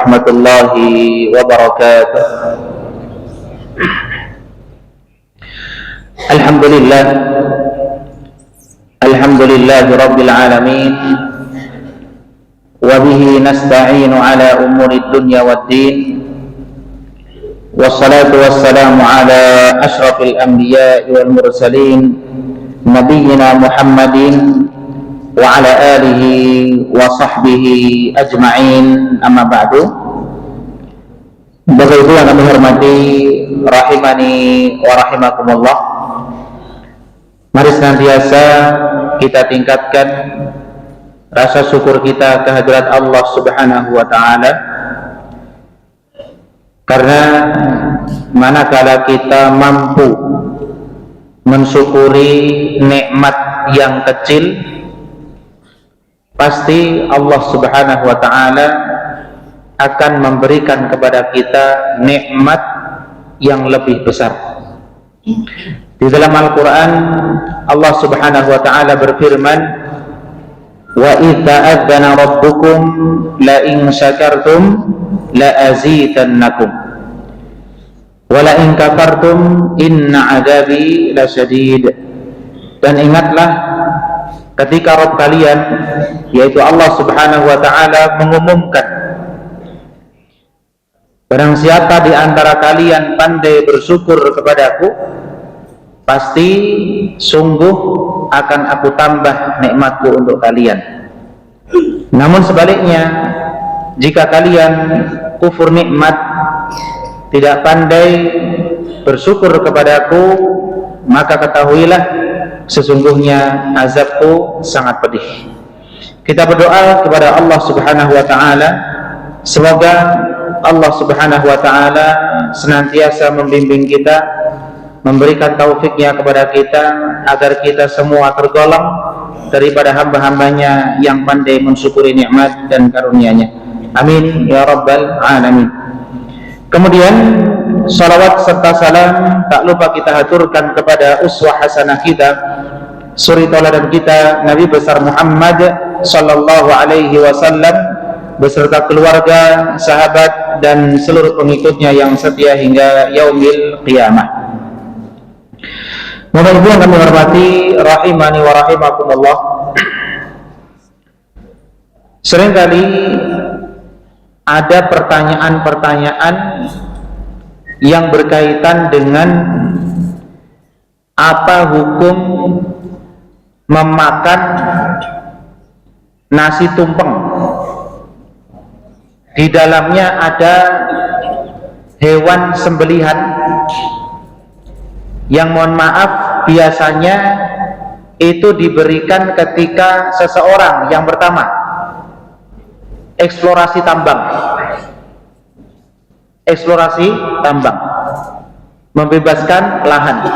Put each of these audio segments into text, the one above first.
warahmatullahi wabarakatuh. Alhamdulillah, alhamdulillahi rabbil alamin, wa bihi nasta'inu ala umuri dunya waddin, wassalatu wassalamu ala ashrafil anbiya'i wal mursalin, nabiyyina Muhammadin wa ala alihi wa sahbihi ajma'in, amma ba'du. Bapak Ibu yang kami hormati, rahimani wa rahimakumullah, mari senantiasa kita tingkatkan rasa syukur kita kehadirat Allah Subhanahu wa ta'ala, karena manakala kita mampu mensyukuri nikmat yang kecil, pasti Allah Subhanahu wa ta'ala akan memberikan kepada kita nikmat yang lebih besar. Di dalam Al-Quran Allah Subhanahu wa ta'ala berfirman, wa idh ta'adzana rabbukum la in syakartum la azidannakum wa la in kafartum inna adabi lasyadid. Dan ingatlah ketika Rabb kalian, yaitu Allah Subhanahu wa ta'ala, mengumumkan, barang siapa di antara kalian pandai bersyukur kepadaku, pasti sungguh akan aku tambah nikmatku untuk kalian. Namun sebaliknya, jika kalian kufur nikmat, tidak pandai bersyukur kepadaku, maka ketahuilah sesungguhnya azabku sangat pedih. Kita berdoa kepada Allah Subhanahu wa ta'ala, semoga Allah Subhanahu wa ta'ala senantiasa membimbing kita, memberikan taufiknya kepada kita, agar kita semua tergolong daripada hamba-hambanya yang pandai mensyukuri nikmat dan karunia-Nya. Amin ya rabbal alamin. Kemudian salawat serta salam tak lupa kita haturkan kepada uswah hasanah kita, suri tauladan kita, Nabi besar Muhammad sallallahu alaihi wasallam beserta keluarga, sahabat dan seluruh pengikutnya yang setia hingga yaumil qiyamah. Bapak Ibu yang kami hormati, rahimani wa rahimakumullah, seringkali ada pertanyaan-pertanyaan yang berkaitan dengan apa hukum memakan nasi tumpeng. Di dalamnya ada hewan sembelihan yang, mohon maaf, biasanya itu diberikan ketika seseorang yang pertama eksplorasi tambang, membebaskan lahan.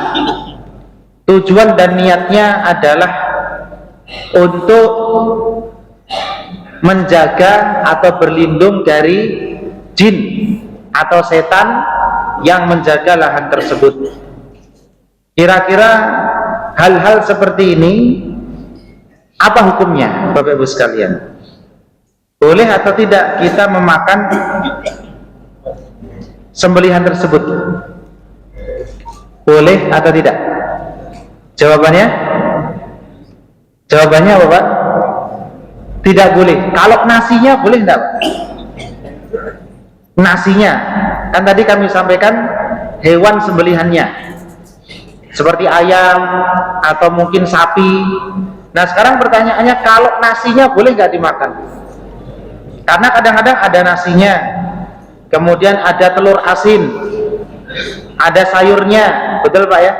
Tujuan dan niatnya adalah untuk menjaga atau berlindung dari jin atau setan yang menjaga lahan tersebut. Kira-kira hal-hal seperti ini apa hukumnya, Bapak Ibu sekalian? Boleh atau tidak kita memakan sembelihan tersebut? Boleh atau tidak? Jawabannya apa, Pak? Tidak boleh. Kalau nasinya boleh enggak, Pak? Nasinya, kan tadi kami sampaikan hewan sembelihannya, seperti ayam atau mungkin sapi. Nah sekarang pertanyaannya, kalau nasinya boleh nggak dimakan? Karena kadang-kadang ada nasinya, kemudian ada telur asin, ada sayurnya, betul Pak ya?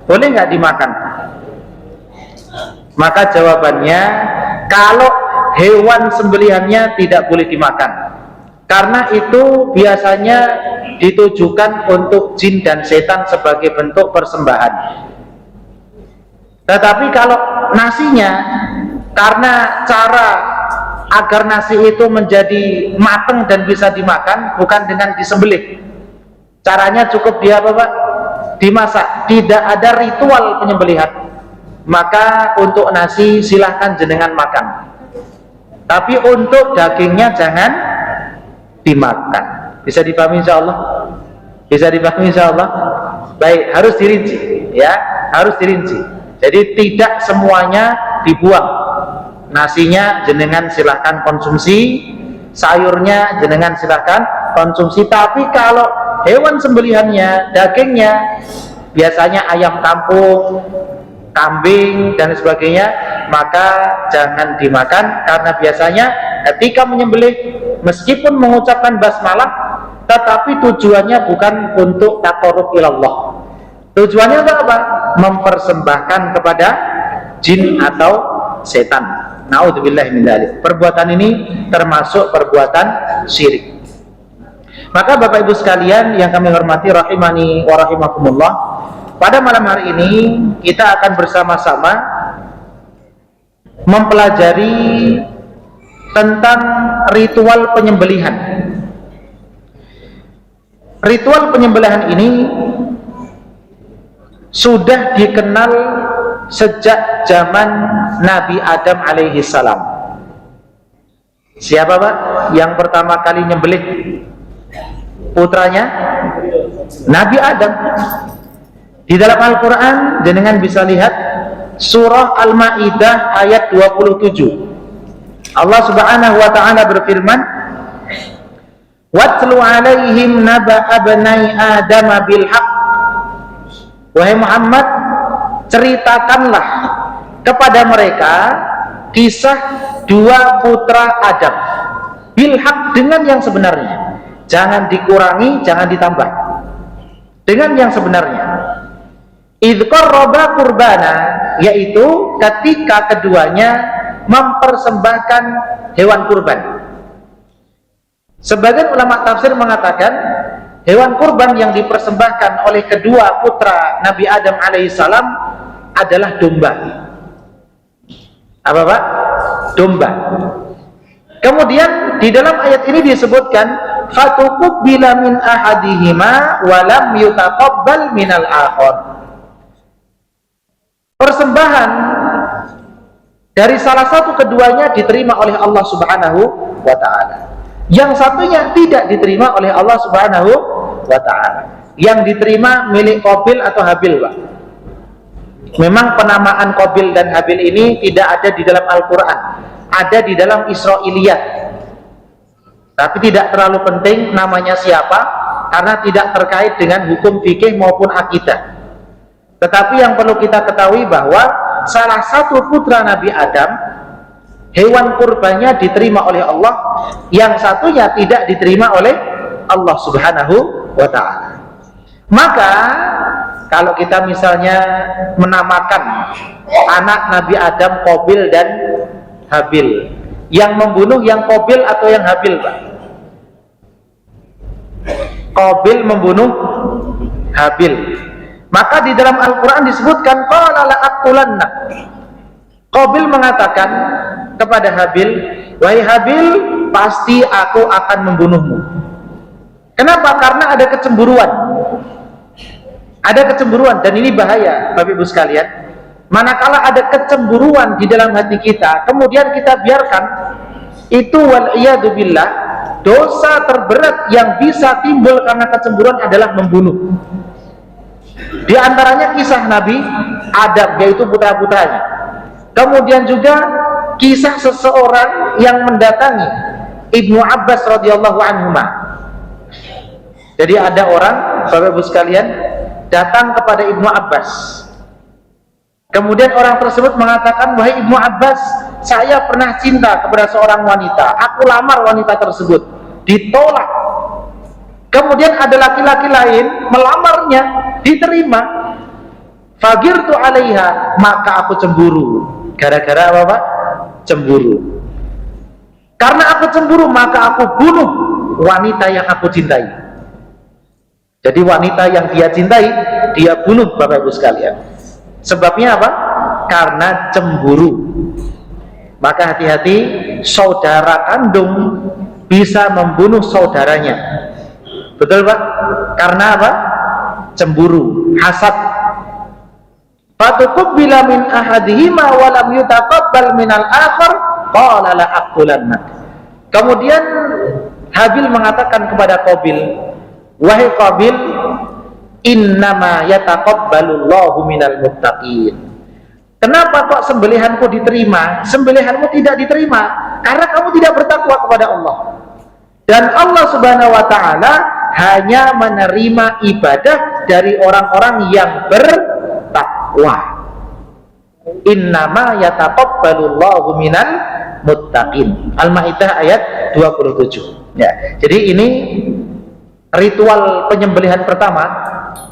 Boleh nggak dimakan? Maka jawabannya, kalau hewan sembelihannya tidak boleh dimakan, karena itu biasanya ditujukan untuk jin dan setan sebagai bentuk persembahan. Tetapi kalau nasinya, karena cara agar nasi itu menjadi matang dan bisa dimakan bukan dengan disembelih, caranya cukup dia apa Pak? Dimasak, tidak ada ritual penyembelihan, maka untuk nasi silahkan jenengan makan. Tapi untuk dagingnya jangan dimakan. Bisa dipahami insyaallah? Bisa dipahami insyaallah? Baik, harus dirinci ya, harus dirinci. Jadi tidak semuanya dibuang. Nasinya jenengan silahkan konsumsi, sayurnya jenengan silahkan konsumsi. Tapi kalau hewan sembelihannya, dagingnya biasanya ayam kampung, kambing dan sebagainya, maka jangan dimakan, karena biasanya ketika menyembelih meskipun mengucapkan basmalah, tetapi tujuannya bukan untuk taqarrub ilallah. Tujuannya untuk apa? Mempersembahkan kepada jin atau setan. Naudzubillah min dzalik. Perbuatan ini termasuk perbuatan syirik. Maka Bapak Ibu sekalian yang kami hormati rahimani wa rahimakumullah, pada malam hari ini kita akan bersama-sama mempelajari tentang ritual penyembelihan. Ritual penyembelihan ini sudah dikenal sejak zaman Nabi Adam alaihi salam. Siapa Pak yang pertama kali nyembelih putranya? Nabi Adam. Di dalam Al-Quran jenengan bisa lihat surah Al-Ma'idah ayat 27. Allah subhanahu wa ta'ala berfirman, "Watlu alaihim naba'a bnai Adam bil haqq." Wahai Muhammad, ceritakanlah kepada mereka kisah dua putra Adam bil haqq, dengan yang sebenarnya. Jangan dikurangi, jangan ditambah, dengan yang sebenarnya. Idh qarraba qurbana, yaitu ketika keduanya mempersembahkan hewan kurban. Sebagian ulama tafsir mengatakan hewan kurban yang dipersembahkan oleh kedua putra Nabi Adam alaihissalam adalah domba. Apa Pak? Domba. Kemudian di dalam ayat ini disebutkan fatuqbila min ahadihima wa lam yutaqabbal minal akhar. Persembahan dari salah satu keduanya diterima oleh Allah Subhanahu wa ta'ala. Yang satunya tidak diterima oleh Allah Subhanahu wa ta'ala. Yang diterima milik Qabil atau Habil, Pak. Memang penamaan Qabil dan Habil ini tidak ada di dalam Al-Quran, ada di dalam Israiliyat. Tapi tidak terlalu penting namanya siapa, karena tidak terkait dengan hukum fikih maupun akidah. Tetapi yang perlu kita ketahui bahwa salah satu putra Nabi Adam, hewan kurbannya diterima oleh Allah, yang satunya tidak diterima oleh Allah Subhanahu wa ta'ala. Maka kalau kita misalnya menamakan anak Nabi Adam Qabil dan Habil, yang membunuh yang Qabil atau yang Habil, Pak? Qabil membunuh Habil. Maka di dalam Al-Quran disebutkan qala la'aqtulanna. Qabil mengatakan kepada Habil, wahai Habil, pasti aku akan membunuhmu. Kenapa? Karena ada kecemburuan. Ada kecemburuan, dan ini bahaya Bapak Ibu sekalian. Manakala ada kecemburuan di dalam hati kita, kemudian kita biarkan, itu wal'iyadu billah, dosa terberat yang bisa timbul karena kecemburuan adalah membunuh. Di antaranya kisah Nabi Adam, yaitu putra-putranya. Kemudian juga kisah seseorang yang mendatangi Ibnu Abbas radhiyallahu anhuma. Jadi ada orang, Bapak Ibu sekalian, datang kepada Ibnu Abbas. Kemudian orang tersebut mengatakan, wahai Ibnu Abbas, saya pernah cinta kepada seorang wanita. Aku lamar wanita tersebut, ditolak. Kemudian ada laki-laki lain melamarnya, diterima. Fagirtu alaiha, maka aku cemburu. Gara-gara apa Pak? Cemburu. Karena aku cemburu, maka aku bunuh wanita yang aku cintai. Jadi wanita yang dia cintai, dia bunuh, Bapak Ibu sekalian. Sebabnya apa? Karena cemburu. Maka hati-hati, saudara kandung bisa membunuh saudaranya. Betul Pak? Karena apa? Cemburu, hasad. Fatuqbila min ahadihima wa lam yutaqabbal minal akhar qala la aqulannak. Kemudian Habil mengatakan kepada Qabil, wahai Qabil, innama yataqabbalullahu minal muttaqin. Kenapa kok sembelihanku diterima, sembelihanmu tidak diterima? Karena kamu tidak bertakwa kepada Allah. Dan Allah Subhanahu wa ta'ala hanya menerima ibadah dari orang-orang yang bertakwa. Innama yataqabbalullahu minal muttaqin. Al-Maidah ayat 27. Ya. Jadi ini ritual penyembelihan pertama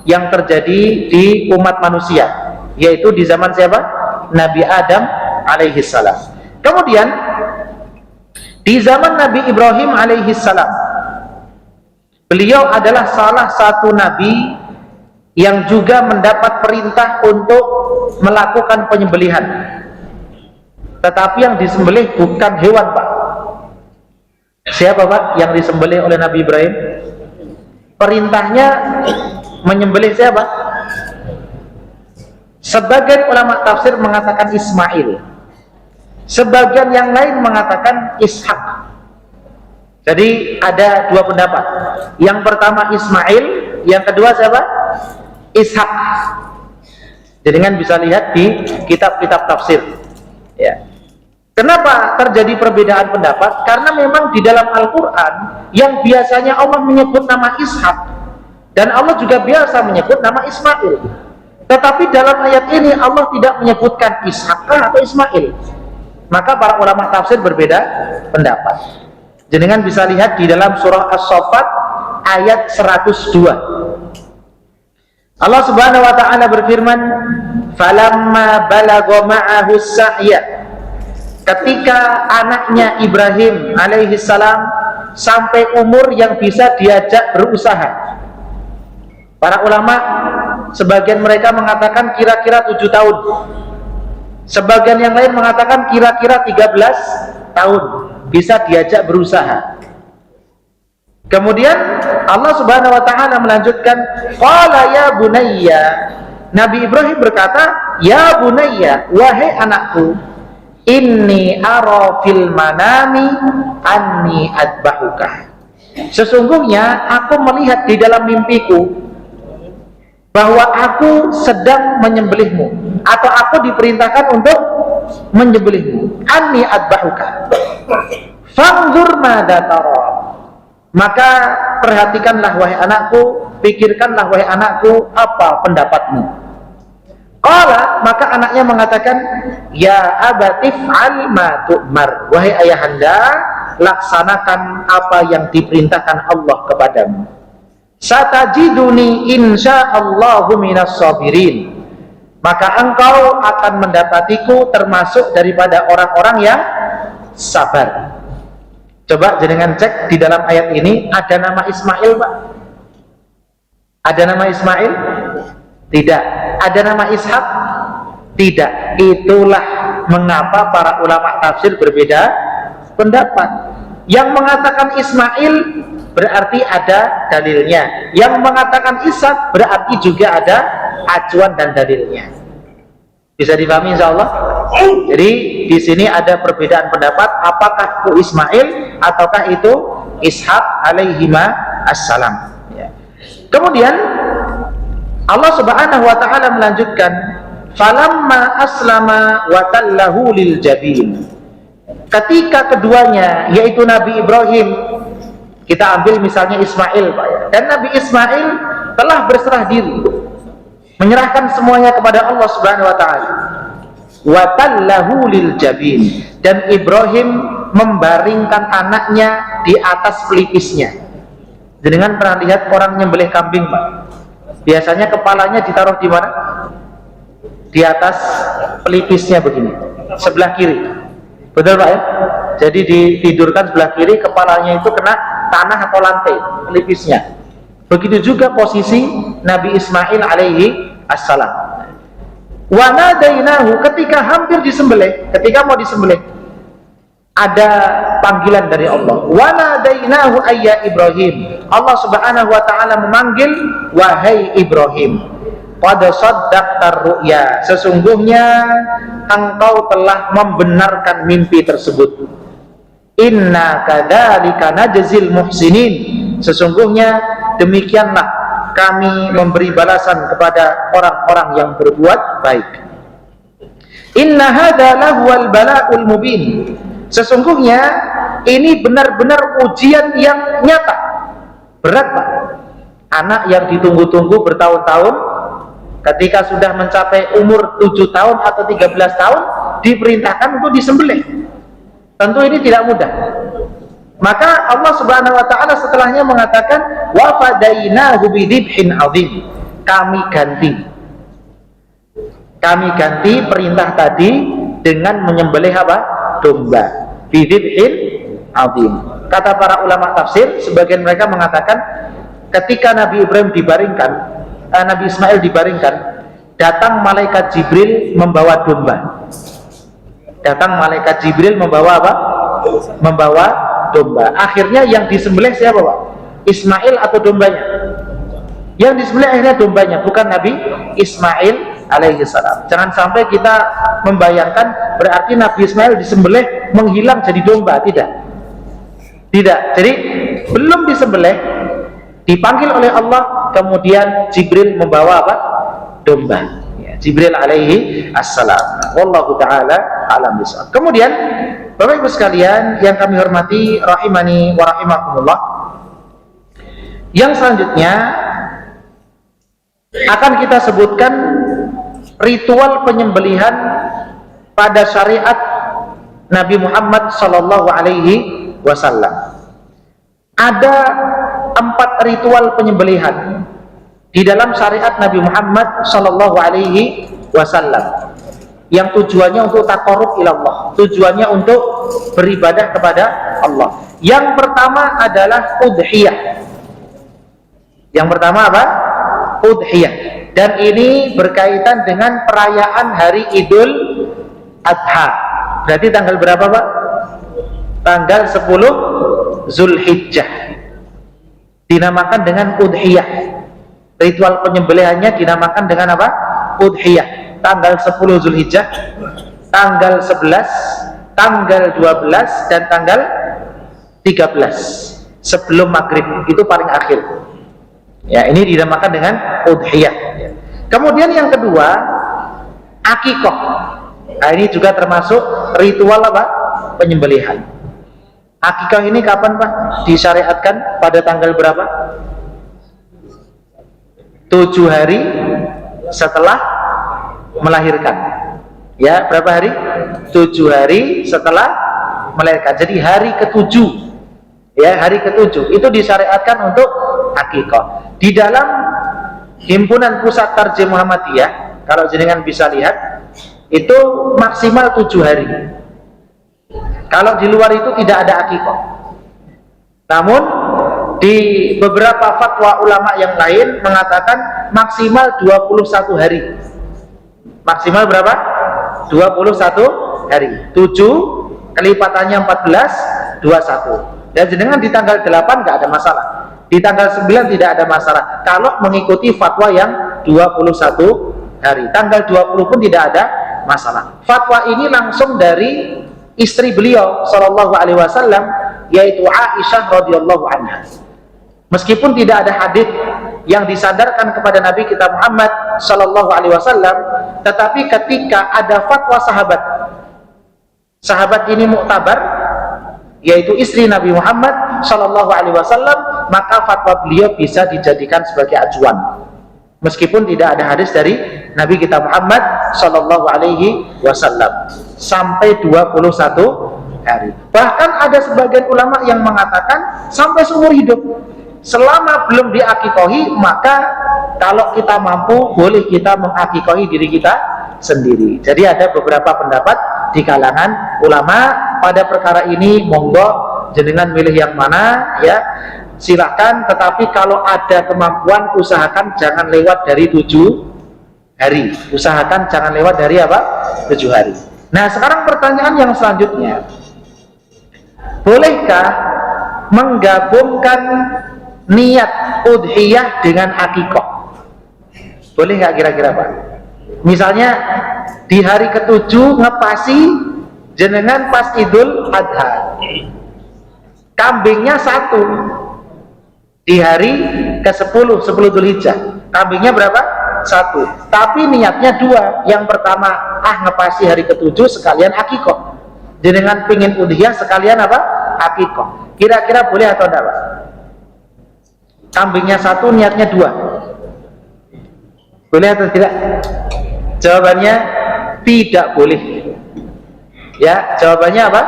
yang terjadi di umat manusia, yaitu di zaman siapa? Nabi Adam alaihi salam. Kemudian di zaman Nabi Ibrahim alaihi salam, beliau adalah salah satu nabi yang juga mendapat perintah untuk melakukan penyembelihan. Tetapi yang disembelih bukan hewan, Pak. Siapa, Pak, yang disembelih oleh Nabi Ibrahim? Perintahnya menyembelih siapa? Sebagian ulama tafsir mengatakan Ismail, sebagian yang lain mengatakan Ishak. Jadi ada dua pendapat. Yang pertama Ismail, yang kedua siapa? Ishak. Jadi kan bisa lihat di kitab-kitab tafsir. Ya. Kenapa terjadi perbedaan pendapat? Karena memang di dalam Al-Quran yang biasanya Allah menyebut nama Ishak, dan Allah juga biasa menyebut nama Ismail. Tetapi dalam ayat ini Allah tidak menyebutkan Ishak atau Ismail. Maka para ulama tafsir berbeda pendapat. Jenengan bisa lihat di dalam surah As-Saffat ayat 102. Allah Subhanahu wa ta'ala berfirman, falamma balagha ma'ahu sa'ya, ketika anaknya Ibrahim alaihi salam sampai umur yang bisa diajak berusaha. Para ulama sebagian mereka mengatakan kira-kira 7 tahun, sebagian yang lain mengatakan kira-kira 13 tahun bisa diajak berusaha. Kemudian Allah Subhanahu wa ta'ala melanjutkan, qala ya bunayya, Nabi Ibrahim berkata, ya bunayya, wahai anakku, inni ara fil manami anni adbahuka, sesungguhnya aku melihat di dalam mimpiku bahwa aku sedang menyembelihmu, atau aku diperintahkan untuk menyembelihmu. Anni adbahuka fanzur madza tara, maka perhatikanlah wahai anakku, pikirkanlah wahai anakku, apa pendapatmu. Qala, maka anaknya mengatakan, ya abatif al ma tu'mar, wahai ayahanda, laksanakan apa yang diperintahkan Allah kepadamu. Satajiduni insyaallahu minas sabirin, maka engkau akan mendapatiku termasuk daripada orang-orang yang sabar. Coba jenengan cek di dalam ayat ini, ada nama Ismail, Pak? Ada nama Ismail? Tidak. Ada nama Ishak? Tidak. Itulah mengapa para ulama tafsir berbeda pendapat. Yang mengatakan Ismail berarti ada dalilnya, yang mengatakan Ishak berarti juga ada acuan dan dalilnya. Bisa dipahami insyaallah? Jadi di sini ada perbedaan pendapat, apakah itu Ismail ataukah itu Ishak alaihima assalam. Ya. Kemudian Allah Subhanahu wa ta'ala melanjutkan, falamma aslama wa tallahu lil jabin, ketika keduanya yaitu Nabi Ibrahim, kita ambil misalnya Ismail, Pak, ya, dan Nabi Ismail telah berserah diri, menyerahkan semuanya kepada Allah Subhanahu wa ta'ala. Wa tallahu lil jabin, dan Ibrahim membaringkan anaknya di atas pelipisnya. Jangan pernah lihat orang nyembelih kambing, Pak? Biasanya kepalanya ditaruh di mana? Di atas pelipisnya begini, sebelah kiri. Betul, Pak, ya? Jadi ditidurkan sebelah kiri, kepalanya itu kena tanah atau lantai, pelipisnya. Begitu juga posisi Nabi Ismail alaihi assalam. Wa nadainahu, ketika hampir disembelih, ketika mau disembelih, ada panggilan dari Allah. Wa nadainahu ayya Ibrahim, Allah Subhanahu wa ta'ala memanggil, wahai Ibrahim, qad saddaqtar ru'ya, sesungguhnya engkau telah membenarkan mimpi tersebut. Inna kadzalika najzil muhsinin, sesungguhnya demikianlah kami memberi balasan kepada orang-orang yang berbuat baik. Inna hadza lahuwal bala'ul mubin, sesungguhnya ini benar-benar ujian yang nyata. Berat, Pak. Anak yang ditunggu-tunggu bertahun-tahun, ketika sudah mencapai umur 7 tahun atau 13 tahun diperintahkan untuk disembelih. Tentu ini tidak mudah. Maka Allah Subhanahu wa taala setelahnya mengatakan wa fadainahu bidzibhin adzim. Kami ganti perintah tadi dengan menyembelih apa? Domba. Bidzibhin adzim. Kata para ulama tafsir, sebagian mereka mengatakan ketika Nabi Ibrahim dibaringkan, Nabi Ismail dibaringkan, datang malaikat Jibril membawa domba. Datang malaikat Jibril membawa apa? Membawa domba. Akhirnya yang disembelih siapa, Pak? Ismail atau dombanya? Yang disembelih akhirnya dombanya, bukan Nabi Ismail alaihi salam. Jangan sampai kita membayangkan berarti Nabi Ismail disembelih menghilang jadi domba. Tidak. Jadi belum disembelih, dipanggil oleh Allah, kemudian Jibril membawa apa? Domba. Jibril alaihi assalam. Wallahu ta'ala alam bisawab. Kemudian Bapak Ibu sekalian yang kami hormati rahimani wa rahimakumullah, yang selanjutnya akan kita sebutkan ritual penyembelihan pada syariat Nabi Muhammad sallallahu alaihi wasallam. Ada 4 ritual penyembelihan di dalam syariat Nabi Muhammad sallallahu alaihi wasallam yang tujuannya untuk taqarrub ilallah, tujuannya untuk beribadah kepada Allah. Yang pertama adalah udhiyah. Yang pertama apa? Udhiyah. Dan ini berkaitan dengan perayaan hari Idul Adha. Berarti tanggal berapa, Pak? Tanggal 10 Zulhijjah. Dinamakan dengan udhiyah. Ritual penyembelihannya dinamakan dengan apa? Udhiyah. Tanggal 10 Zulhijjah, tanggal 11, tanggal 12, dan tanggal 13 sebelum maghrib, itu paling akhir. Ya, ini dinamakan dengan udhiyah. Kemudian yang kedua, akikah. Nah, ini juga termasuk ritual apa? Penyembelihan. Akikah ini kapan, Pak? Disyariatkan pada tanggal berapa? 7 hari setelah melahirkan. Ya, berapa hari? 7 hari setelah melahirkan. Jadi hari ke-7. Ya, hari ke-7 itu disyariatkan untuk akikah. Di dalam Himpunan Pusat Tarjih Muhammadiyah, kalau jenengan bisa lihat, itu maksimal 7 hari. Kalau di luar itu tidak ada akikah. Namun di beberapa fatwa ulama yang lain mengatakan maksimal 21 hari. Maksimal berapa? 21 hari. 7 kelipatannya 14, 21. Dan jenengan di tanggal 8 nggak ada masalah. Di tanggal 9 tidak ada masalah. Kalau mengikuti fatwa yang 21 hari. Tanggal 20 pun tidak ada masalah. Fatwa ini langsung dari istri beliau sallallahu alaihi wasallam, yaitu Aisyah radhiyallahu anha. Meskipun tidak ada hadis yang disandarkan kepada Nabi kita Muhammad sallallahu alaihi wasallam, tetapi ketika ada fatwa sahabat ini muktabar, yaitu istri Nabi Muhammad sallallahu alaihi wasallam, maka fatwa beliau bisa dijadikan sebagai acuan. Meskipun tidak ada hadis dari Nabi kita Muhammad sallallahu alaihi wasallam sampai 21 hari. Bahkan ada sebagian ulama yang mengatakan sampai seumur hidup. Selama belum diakikohi, maka kalau kita mampu, boleh kita mengakikohi diri kita sendiri. Jadi ada beberapa pendapat di kalangan ulama pada perkara ini. Monggo jenengan milih yang mana, ya silakan. Tetapi kalau ada kemampuan, usahakan jangan lewat dari 7 hari. Usahakan jangan lewat dari apa? 7 hari. Nah, sekarang pertanyaan yang selanjutnya, bolehkah menggabungkan niat udhiyah dengan akikah? Boleh nggak kira-kira, Pak? Misalnya di hari ke-7 ngepasi jenengan pas Idul Adha, kambingnya satu di hari ke-10, 10 Dzulhijjah. Kambingnya berapa? Satu. Tapi niatnya dua. Yang pertama, ngepasi hari ke-7 sekalian akikoh. Dengan pingin udhiyah sekalian apa? Akikoh. Kira-kira boleh atau enggak, Pak? Kambingnya satu, niatnya dua. Boleh atau tidak? Jawabannya tidak boleh. Ya, jawabannya apa?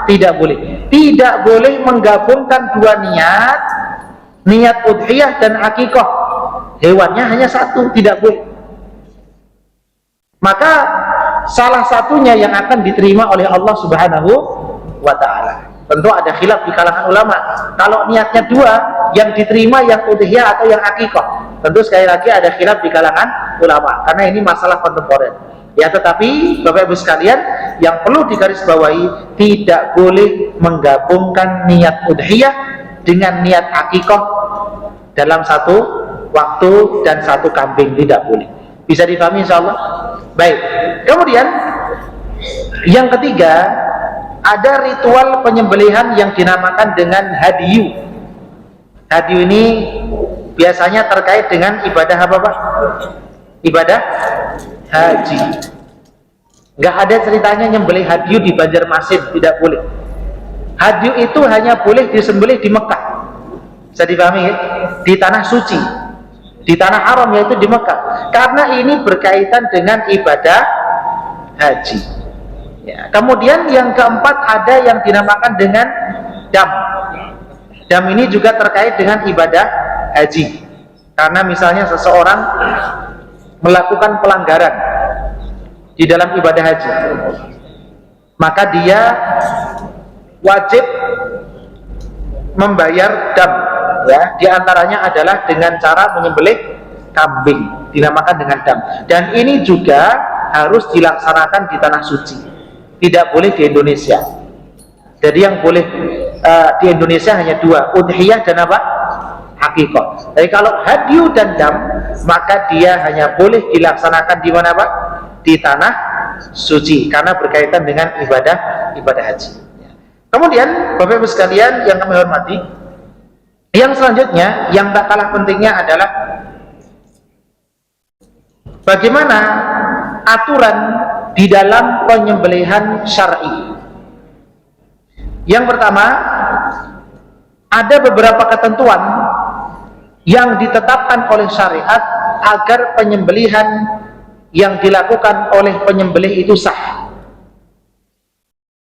Tidak boleh. Tidak boleh menggabungkan dua niat, niat udhiyah dan akikoh. Hewannya hanya satu, tidak boleh. Maka salah satunya yang akan diterima oleh Allah Subhanahu wa ta'ala. Tentu ada khilaf di kalangan ulama. Kalau niatnya dua, yang diterima yang udhiyah atau yang akikoh. Tentu sekali lagi ada khilaf di kalangan ulama, karena ini masalah kontemporer. Ya, tetapi Bapak Ibu sekalian, yang perlu digarisbawahi, tidak boleh menggabungkan niat udhiyah dengan niat akikoh dalam satu waktu dan satu kambing, tidak boleh. Bisa dipahami insyaallah? Baik. Kemudian yang ketiga, ada ritual penyembelihan yang dinamakan dengan hadiyu. Hadiyu ini biasanya terkait dengan ibadah apa, Pak? Ibadah haji. Nggak ada ceritanya nyembelih hadiyu di Banjarmasin, tidak boleh. Hadiyu itu hanya boleh disembelih di Mekah. Bisa dipahami ya? Di tanah suci, di tanah haram, yaitu di Mekah. Karena ini berkaitan dengan ibadah haji. Ya. Kemudian yang keempat, ada yang dinamakan dengan dam. Dam ini juga terkait dengan ibadah haji. Karena misalnya seseorang melakukan pelanggaran di dalam ibadah haji, maka dia wajib membayar dam. Ya, di antaranya adalah dengan cara menyembelih kambing, dinamakan dengan dam. Dan ini juga harus dilaksanakan di tanah suci, tidak boleh di Indonesia. Jadi yang boleh di Indonesia hanya dua, udhiyah dan apa? Akikoh. Jadi kalau hadiyu dan dam, maka dia hanya boleh dilaksanakan di mana, Pak? Di tanah suci, karena berkaitan dengan ibadah haji. Kemudian Bapak Ibu sekalian yang kami hormati, yang selanjutnya yang tak kalah pentingnya adalah bagaimana aturan di dalam penyembelihan syar'i. Yang pertama, ada beberapa ketentuan yang ditetapkan oleh syariat agar penyembelihan yang dilakukan oleh penyembelih itu sah.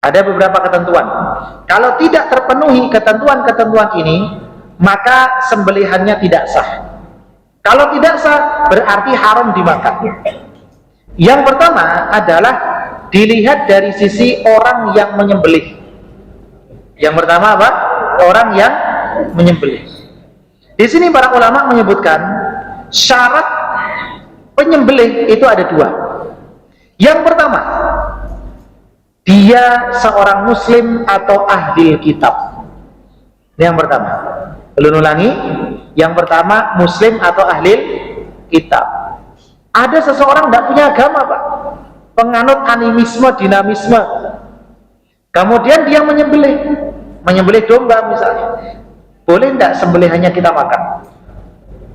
Ada beberapa ketentuan. Kalau tidak terpenuhi ketentuan-ketentuan ini, maka sembelihannya tidak sah. Kalau tidak sah, berarti haram dimakan. Yang pertama adalah dilihat dari sisi orang yang menyembelih. Yang pertama apa? Orang yang menyembelih. Di sini para ulama menyebutkan syarat penyembelih itu ada dua. Yang pertama, dia seorang muslim atau ahli kitab. Yang pertama, belum ulangi. Yang pertama, muslim atau ahli kitab. Ada seseorang tidak punya agama, Pak, penganut animisme, dinamisme, kemudian dia menyembelih domba misalnya, boleh tidak sembelihannya kita makan?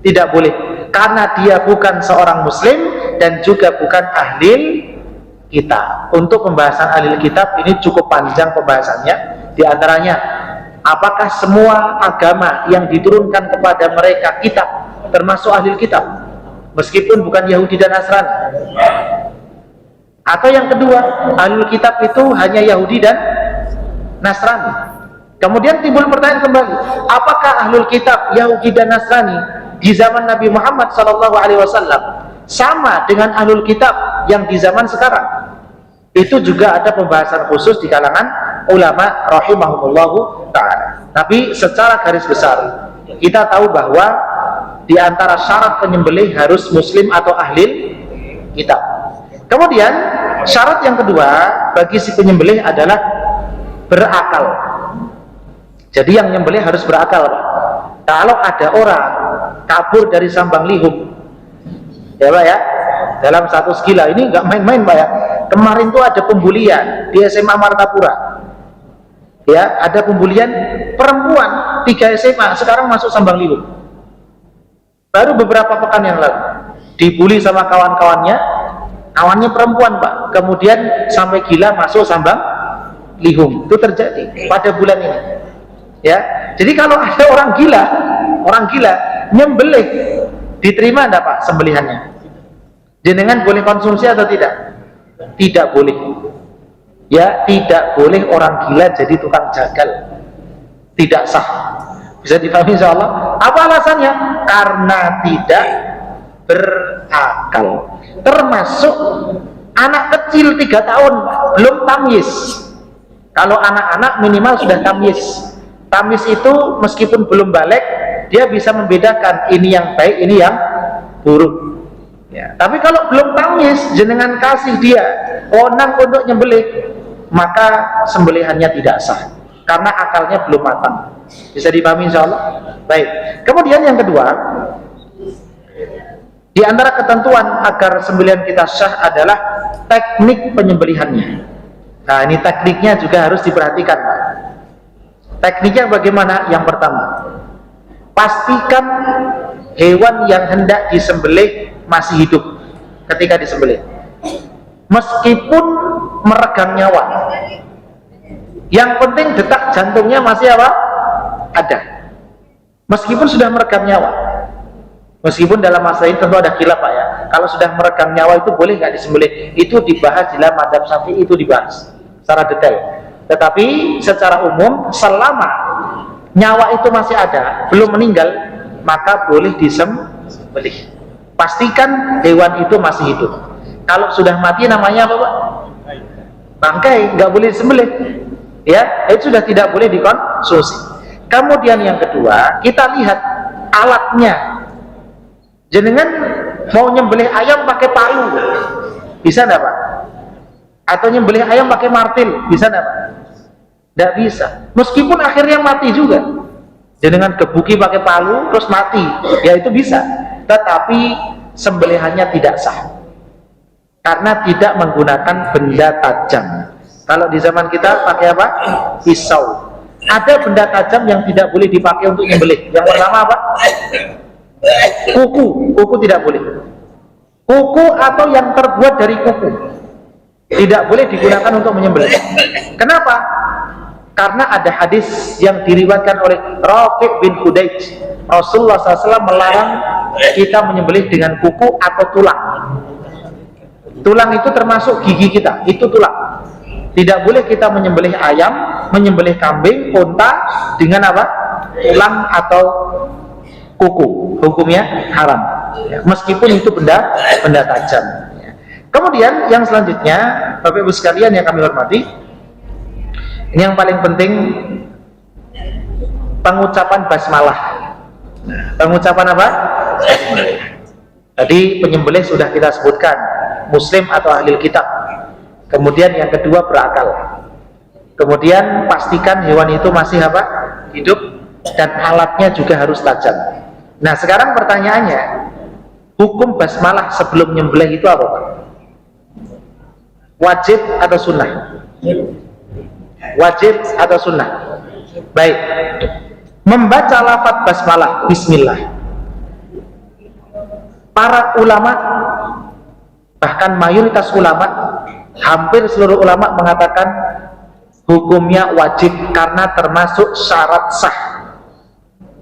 Tidak boleh, karena dia bukan seorang muslim dan juga bukan ahli kitab. Untuk pembahasan ahli kitab ini cukup panjang pembahasannya. Di antaranya, apakah semua agama yang diturunkan kepada mereka kitab termasuk ahli kitab, meskipun bukan Yahudi dan Nasrani? Atau yang kedua, ahli kitab itu hanya Yahudi dan Nasrani? Kemudian timbul pertanyaan kembali, apakah ahlul kitab Yahudi dan Nasrani di zaman Nabi Muhammad SAW sama dengan ahlul kitab yang di zaman sekarang? Itu juga ada pembahasan khusus di kalangan ulama rahimahumullahu ta'ala. Tapi secara garis besar kita tahu bahwa di antara syarat penyembelih harus muslim atau ahli kitab. Kemudian syarat yang kedua bagi si penyembelih adalah berakal. Jadi yang nyembelih harus berakal, Pak. Kalau ada orang kabur dari Sambang Lihum, ya Pak ya, dalam 100 kilo, ini nggak main-main, Pak ya. Kemarin tuh ada pembulian di SMA Martapura, Ya, ada pembulian perempuan 3 SMA sekarang masuk Sambang Liwu. Baru beberapa pekan yang lalu dibully sama kawan-kawannya, kawannya perempuan Pak, kemudian sampai gila masuk Sambang Lihum. Itu terjadi pada bulan ini. Ya, jadi kalau ada orang gila nyembelih, diterima enggak Pak sembelihannya? Jenengan boleh konsumsi atau tidak? Tidak boleh. Ya, tidak boleh orang gila jadi tukang jagal. Tidak sah. Bisa dipahami insyaallah? Apa alasannya? Karena tidak berakal. Termasuk anak kecil 3 tahun belum tamyiz. Kalau anak-anak minimal sudah tamyiz. Tamyiz itu meskipun belum balik, dia bisa membedakan ini yang baik, ini yang buruk. Ya, tapi kalau belum tamyiz, jenengan kasih dia wewenang untuk nyembelih, maka sembelihannya tidak sah karena akalnya belum matang. Bisa dipahami insyaallah? Baik. Kemudian yang kedua, di antara ketentuan agar sembelihan kita sah adalah teknik penyembelihannya. Nah, ini tekniknya juga harus diperhatikan. Tekniknya bagaimana? Yang pertama, pastikan hewan yang hendak disembelih masih hidup ketika disembelih, meskipun meregang nyawa. Yang penting detak jantungnya masih apa? Ada, meskipun sudah meregang nyawa. Meskipun dalam masa ini tentu ada khilaf Pak ya, kalau sudah meregang nyawa itu boleh nggak disembelih? Itu dibahas di dalam madzhab Syafi'i, itu dibahas secara detail. Tetapi secara umum selama nyawa itu masih ada, belum meninggal, maka boleh disembelih. Pastikan hewan itu masih hidup. Kalau sudah mati namanya apa Pak? Bangkai, nggak boleh disembelih. Ya, itu sudah tidak boleh dikonsumsi. Kemudian yang kedua, kita lihat alatnya. Jenengan mau nyembelih ayam pakai palu, bisa enggak Pak? Atau nyembelih ayam pakai martil, bisa enggak Pak? Enggak bisa. Meskipun akhirnya mati juga. Jenengan gebuki pakai palu terus mati, ya itu bisa. Tetapi sembelihannya tidak sah. Karena tidak menggunakan benda tajam. Kalau di zaman kita pakai apa? Pisau. Ada benda tajam yang tidak boleh dipakai untuk nyembelih. Yang pertama apa? Kuku tidak boleh. Kuku atau yang terbuat dari kuku tidak boleh digunakan untuk menyembelih. Kenapa? Karena ada hadis yang diriwayatkan oleh Rafi' bin Khudaij. Rasulullah SAW melarang kita menyembelih dengan kuku atau tulang. Tulang itu termasuk gigi kita, itu tulang. Tidak boleh kita menyembelih ayam, menyembelih kambing, unta dengan apa? Tulang atau kuku. Hukumnya haram. Ya, meskipun itu benda tajam. Ya. Kemudian yang selanjutnya, Bapak Ibu sekalian yang kami hormati, ini yang paling penting, pengucapan basmalah. Nah, pengucapan apa? Tadi penyembelih sudah kita sebutkan, muslim atau ahli kitab. Kemudian yang kedua berakal. Kemudian pastikan hewan itu masih apa? Hidup, dan alatnya juga harus tajam. Nah sekarang pertanyaannya, hukum basmalah sebelum nyembelih itu apa Pak? Wajib atau sunnah? Wajib atau sunnah? Baik. Membaca lafaz basmalah, bismillah. Para ulama, bahkan mayoritas ulama, hampir seluruh ulama mengatakan hukumnya wajib karena termasuk syarat sah.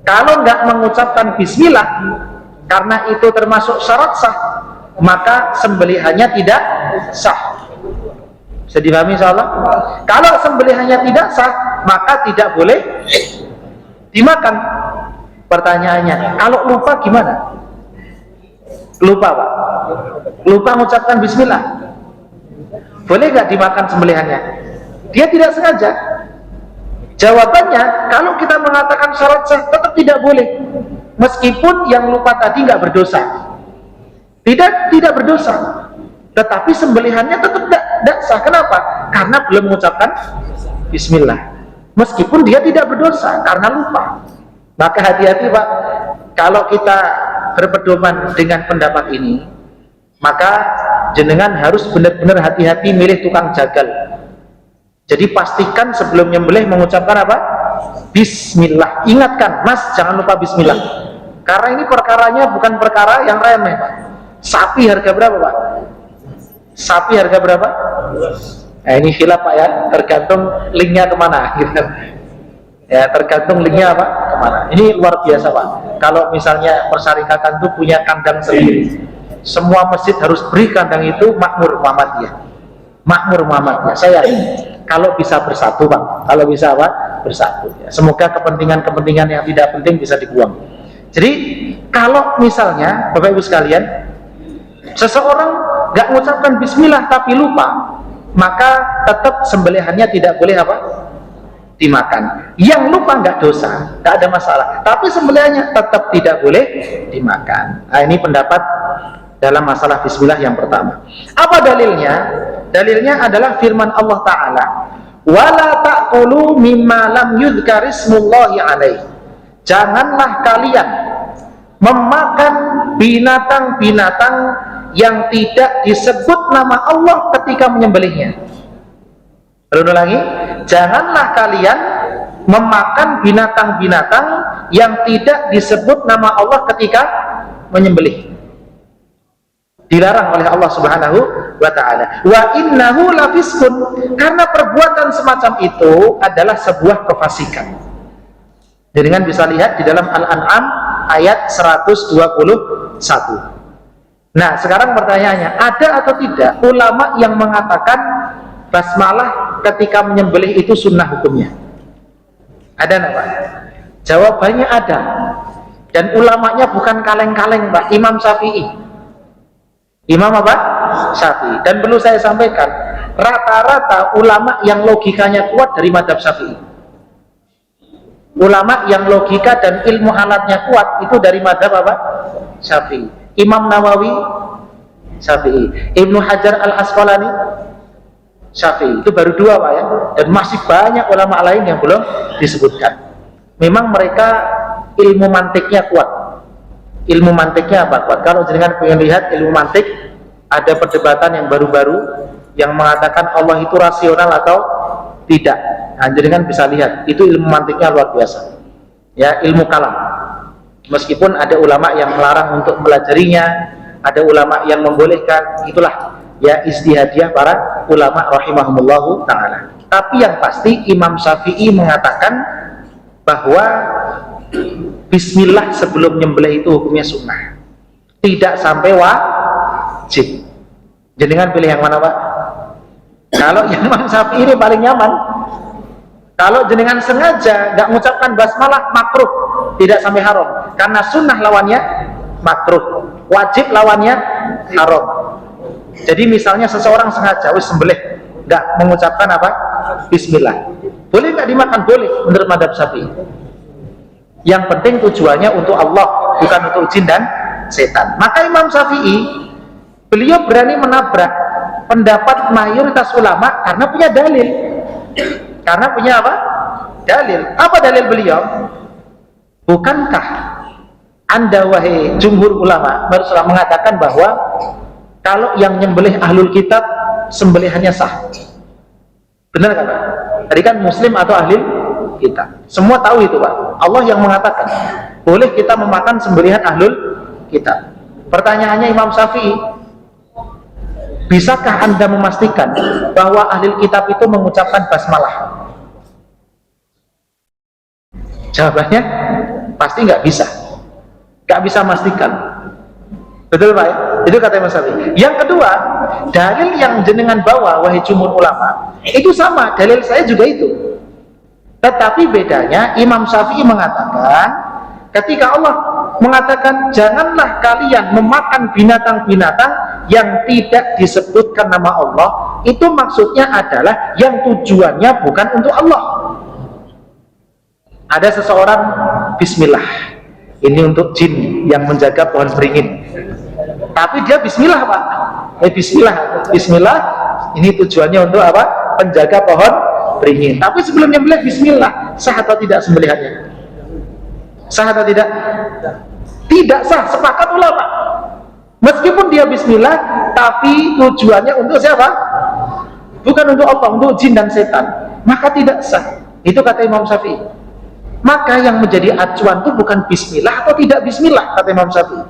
Kalau nggak mengucapkan bismillah karena itu termasuk syarat sah, maka sembelihannya tidak sah. Bisa dipahami insyaallah? Kalau sembelihannya tidak sah, maka tidak boleh dimakan. Pertanyaannya, kalau lupa gimana? Lupa Pak? Lupa mengucapkan bismillah, boleh nggak dimakan sembelihannya? Dia tidak sengaja. Jawabannya, kalau kita mengatakan syarat sah, tetap tidak boleh. Meskipun yang lupa tadi nggak berdosa, tidak berdosa, tetapi sembelihannya tetap tidak sah. Kenapa? Karena belum mengucapkan bismillah. Meskipun dia tidak berdosa karena lupa. Maka hati-hati Pak, kalau kita berpedoman dengan pendapat ini, maka jenengan harus benar-benar hati-hati milih tukang jagal. Jadi pastikan sebelum nyembelih mengucapkan apa? Bismillah. Ingatkan, Mas, jangan lupa bismillah. Karena ini perkaranya bukan perkara yang remeh, Pak. Sapi harga berapa, Pak? Sapi harga berapa? Nah, ini khilaf, Pak, ya. Tergantung linknya kemana gitu. Ya, tergantung linknya apa? Kemana. Ini luar biasa, Pak. Kalau misalnya persyarikatan itu punya kandang sendiri, semua masjid harus beri kandang itu makmur Muhammadiyah. Makmur Muhammadiyah. Saya yakin kalau bisa bersatu, Pak. Kalau bisa apa? Bersatu. Ya. Semoga kepentingan-kepentingan yang tidak penting bisa dibuang. Jadi kalau misalnya Bapak Ibu sekalian, seseorang nggak mengucapkan bismillah tapi lupa, maka tetap sembelihannya tidak boleh apa? Dimakan. Yang lupa nggak dosa, nggak ada masalah. Tapi sembelihannya tetap tidak boleh dimakan. Nah, ini pendapat dalam masalah bismillah yang pertama. Apa dalilnya? Dalilnya adalah firman Allah Ta'ala, wala ta'kulu mimma lam yudhkarismullahi alaih. Janganlah kalian memakan binatang-binatang yang tidak disebut nama Allah ketika menyembelihnya. Berulang lagi, janganlah kalian memakan binatang-binatang yang tidak disebut nama Allah ketika menyembelih. Dilarang oleh Allah Subhanahu wa ta'ala. Wa innahu lafiskun, karena perbuatan semacam itu adalah sebuah kefasikan. Dengan bisa lihat di dalam Al-An'am ayat 121. Nah, sekarang pertanyaannya, ada atau tidak ulama yang mengatakan basmalah ketika menyembelih itu sunnah hukumnya? Ada enggak, Pak? Jawabannya ada. Dan ulamanya bukan kaleng-kaleng, Pak. Imam Syafi'i. Imam apa? Syafi'i. Dan perlu saya sampaikan, rata-rata ulama yang logikanya kuat dari mazhab Syafi'i. Ulama yang logika dan ilmu alatnya kuat itu dari mazhab apa? Syafi'i. Imam Nawawi Syafi'i. Ibnu Hajar Al-Asqalani Syafi'i. Itu baru dua, Pak, ya. Dan masih banyak ulama lain yang belum disebutkan. Memang mereka ilmu mantiknya kuat. Ilmu mantiknya apa kuat? Kalau jenengan pengen lihat ilmu mantik, ada perdebatan yang baru-baru yang mengatakan Allah itu rasional atau tidak. Nah, jenengan bisa lihat, itu ilmu mantiknya luar biasa. Ya, ilmu kalam. Meskipun ada ulama yang melarang untuk melajarinya, ada ulama yang membolehkan, itulah ya ijtihadiyah para ulama rahimahumullahu ta'ala. Tapi yang pasti Imam Syafi'i mengatakan bahwa bismillah sebelum nyembelih itu hukumnya sunnah, tidak sampai wajib. Jenengan pilih yang mana, Pak? Kalau Imam Syafi'i ini paling nyaman. Kalau jenengan sengaja nggak mengucapkan basmalah, makruh, tidak sampai haram, karena sunnah lawannya makruh, wajib lawannya haram. Jadi misalnya seseorang sengaja wis sembelih nggak mengucapkan apa? Bismillah, boleh nggak dimakan? Boleh, menurut mazhab Syafi'i. Yang penting tujuannya untuk Allah, bukan untuk jin dan setan. Maka Imam Syafi'i, beliau berani menabrak pendapat mayoritas ulama karena punya dalil. Karena punya apa? Dalil. Apa dalil beliau? Bukankah Anda wahai jumhur ulama barusan mengatakan bahwa kalau yang nyembelih ahlul kitab sembelihannya sah? Benar kan, Pak? Tadi kan muslim atau ahli kita. Semua tahu itu, Pak. Allah yang mengatakan boleh kita memakan sembelihan ahlul kitab. Pertanyaannya Imam Syafi'i, bisakah Anda memastikan bahwa ahli kitab itu mengucapkan basmalah? Jawabannya pasti nggak bisa. Nggak bisa memastikan. Betul, Pak, ya? Itu kata Imam Syafi'i. Yang kedua, dalil yang jenengan bawa wahai jumhur ulama itu sama, dalil saya juga itu. Tetapi bedanya Imam Syafi'i mengatakan ketika Allah mengatakan janganlah kalian memakan binatang-binatang yang tidak disebutkan nama Allah, itu maksudnya adalah yang tujuannya bukan untuk Allah. Ada seseorang bismillah, ini untuk jin yang menjaga pohon beringin, tapi dia bismillah, Pak. Bismillah ini tujuannya untuk apa? Penjaga pohon beringin. Tapi sebelum nyembelih bismillah, sah atau tidak sembelihannya? Sah atau tidak? Tidak sah, sepakat ulama. Meskipun dia bismillah, tapi tujuannya untuk siapa? Bukan untuk Allah, untuk jin dan setan. maka tidak sah. Itu kata Imam Syafi'i. Maka yang menjadi acuan itu bukan bismillah atau tidak bismillah, kata Imam Syafi'i.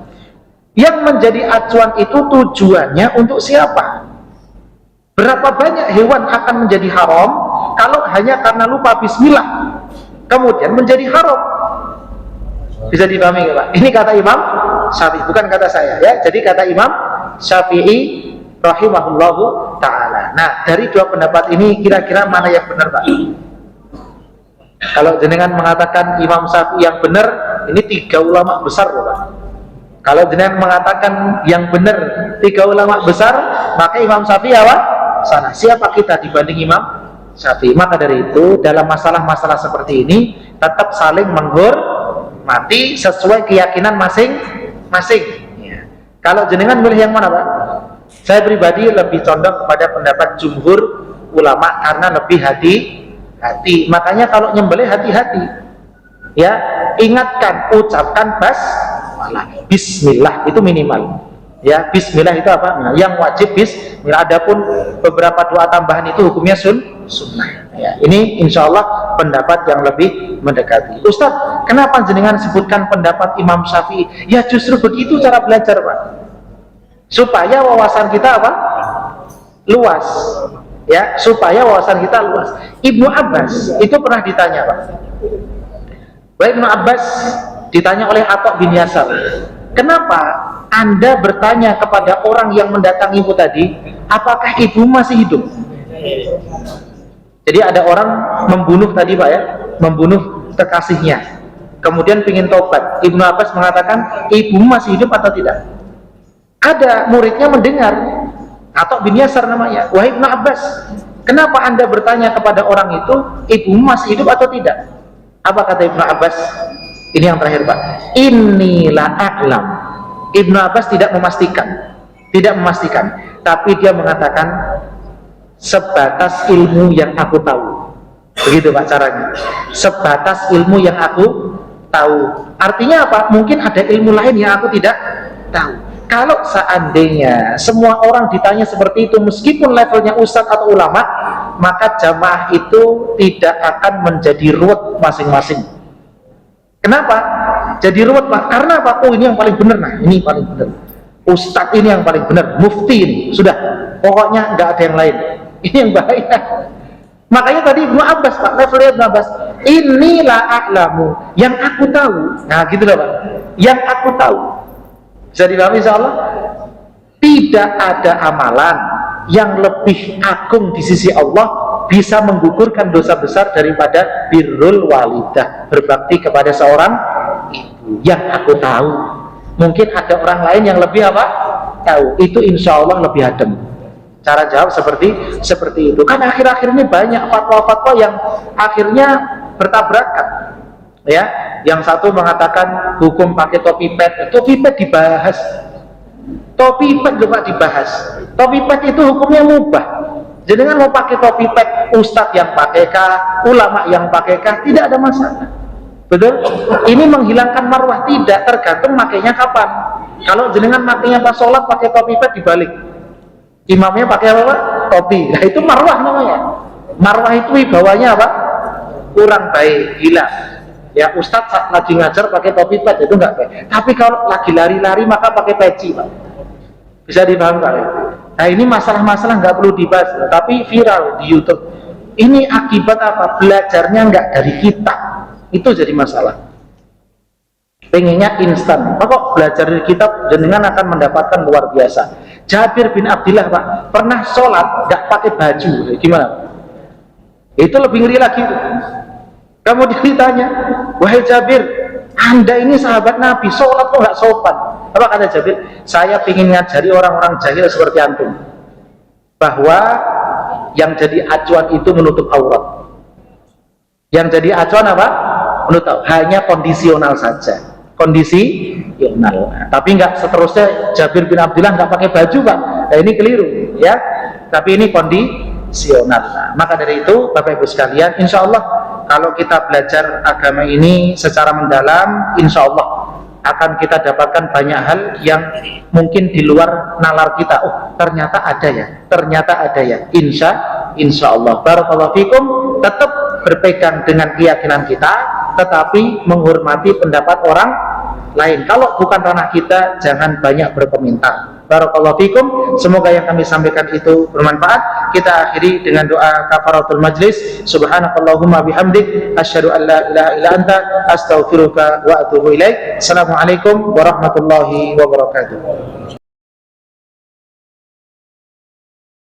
Yang menjadi acuan itu tujuannya untuk siapa? Berapa banyak hewan akan menjadi haram kalau hanya karena lupa bismillah kemudian menjadi haram? Bisa dipahami nggak Pak? Ini kata Imam Syafi'i, bukan kata saya ya. Jadi kata Imam Syafi'i rahimahullahu ta'ala. Nah, dari dua pendapat ini kira-kira mana yang benar Pak? Kalau jenengan mengatakan Imam Syafi'i yang benar, ini 3 ulama besar loh Pak. Kalau jenengan mengatakan yang benar 3 ulama besar, maka Imam Syafi'i apa? Sana. Siapa kita dibanding Imam Syafi'i? Maka dari itu dalam masalah-masalah seperti ini tetap saling menghormati sesuai keyakinan masing-masing ya. Kalau jenengan milih yang mana Pak? Saya pribadi lebih condong kepada pendapat jumhur ulama karena lebih hati-hati. Makanya kalau nyembelih hati-hati ya, ingatkan, ucapkan bismillah itu minimal ya. Bismillah itu apa? Yang wajib bismillah. Adapun beberapa doa tambahan itu hukumnya sunnah ya. Ini insya Allah pendapat yang lebih mendekati. Ustaz, kenapa jenengan sebutkan pendapat Imam Syafi'i? Ya justru begitu cara belajar Pak, supaya wawasan kita apa? Luas ya, supaya wawasan kita luas. Ibnu Abbas itu pernah ditanya Pak. Ibnu Abbas ditanya oleh Atha bin Yasar, kenapa Anda bertanya kepada orang yang mendatangimu tadi, apakah ibu masih hidup? Jadi ada orang membunuh tadi Pak ya, membunuh kekasihnya, kemudian ingin tobat. Ibnu Abbas mengatakan, ibu masih hidup atau tidak? Ada muridnya mendengar, Atha bin Yasar namanya, wahai Ibnu Abbas, kenapa Anda bertanya kepada orang itu, ibu masih hidup atau tidak? Apa kata Ibnu Abbas? Ini yang terakhir Pak, inilah a'lam. Ibnu Abbas tidak memastikan, tapi dia mengatakan sebatas ilmu yang aku tahu. Begitu Pak caranya, sebatas ilmu yang aku tahu. Artinya apa? Mungkin ada ilmu lain yang aku tidak tahu. Kalau seandainya semua orang ditanya seperti itu, meskipun levelnya ustadz atau ulama, maka jamaah itu tidak akan menjadi ruwet masing-masing. Kenapa? Jadi ruwet Pak? Karena apa? Oh ini yang paling benar, nah ini paling benar. Ustadz ini yang paling benar, mufti ini, sudah. Pokoknya nggak ada yang lain. Ini yang bahaya. Makanya tadi Ibnu Abbas Pak, levelnya Ibnu Abbas, inilah a'lamu, yang aku tahu. Nah gitu loh Pak, yang aku tahu. Bisa dipahami insyaallah? Tidak ada amalan yang lebih agung di sisi Allah bisa menggugurkan dosa besar daripada birrul walidah, berbakti kepada seorang ibu. Yang aku tahu. Mungkin ada orang lain yang lebih apa? Tahu. Itu insya Allah lebih adem. Cara jawab seperti itu. Kan akhir-akhir ini banyak fatwa-fatwa yang akhirnya bertabrakan. Ya, yang satu mengatakan hukum pakai topi pet. Topi pet dibahas. Topi pet juga dibahas. Topi pet itu hukumnya mubah. Jadi kan mau pakai topi pet, ustadz yang pakai kah, ulama yang pakai kah, tidak ada masalah. Betul? Ini menghilangkan marwah? Tidak, tergantung makainya kapan. Kalau jenengan makainya pas sholat pakai topi pet dibalik, imamnya pakai apa? Topi. Nah itu marwah namanya. Marwah itu wibawanya apa? Kurang baik, gila. Ya ustadz saat lagi ngajar pakai topi pet itu enggak baik. Tapi kalau lagi lari-lari maka pakai peci Pak. Bisa dipahami Pak? Nah ini masalah-masalah nggak perlu dibahas, tapi viral di YouTube. Ini akibat apa? Belajarnya nggak dari kita. Itu jadi masalah. Pengennya instan. Kok belajar dari kitab jenengan akan mendapatkan luar biasa. Jabir bin Abdillah Pak pernah sholat nggak pakai baju. Gimana? Itu lebih ngeri lagi. Kemudian ditanya, wahai Jabir, Anda ini sahabat Nabi, sholat kok nggak sopan? Apa kata Jabir? Saya ingin ngajari orang-orang jahil seperti antum bahwa yang jadi acuan itu menutup aurat. Yang jadi acuan apa? Menutup, hanya kondisional saja. Kondisional. Nah, tapi nggak seterusnya Jabir bin Abdillah nggak pakai baju Pak. Nah ini keliru ya. Tapi ini kondisional. Nah, maka dari itu Bapak Ibu sekalian, insya Allah kalau kita belajar agama ini secara mendalam, insya Allah akan kita dapatkan banyak hal yang mungkin di luar nalar kita. Oh ternyata ada ya, insya Allah. Barakallahu fikum. tetap berpegang dengan keyakinan kita, tetapi menghormati pendapat orang lain. Kalau bukan ranah kita, jangan banyak berkomentar. Barakallahu fikum. Semoga yang kami sampaikan itu bermanfaat. Kita akhiri dengan doa kafaratul majlis. Subhanakallahumma bihamdik, asyhadu an la ilaha illa anta, astaghfiruka wa atubu ilaik. Assalamualaikum warahmatullahi wabarakatuh.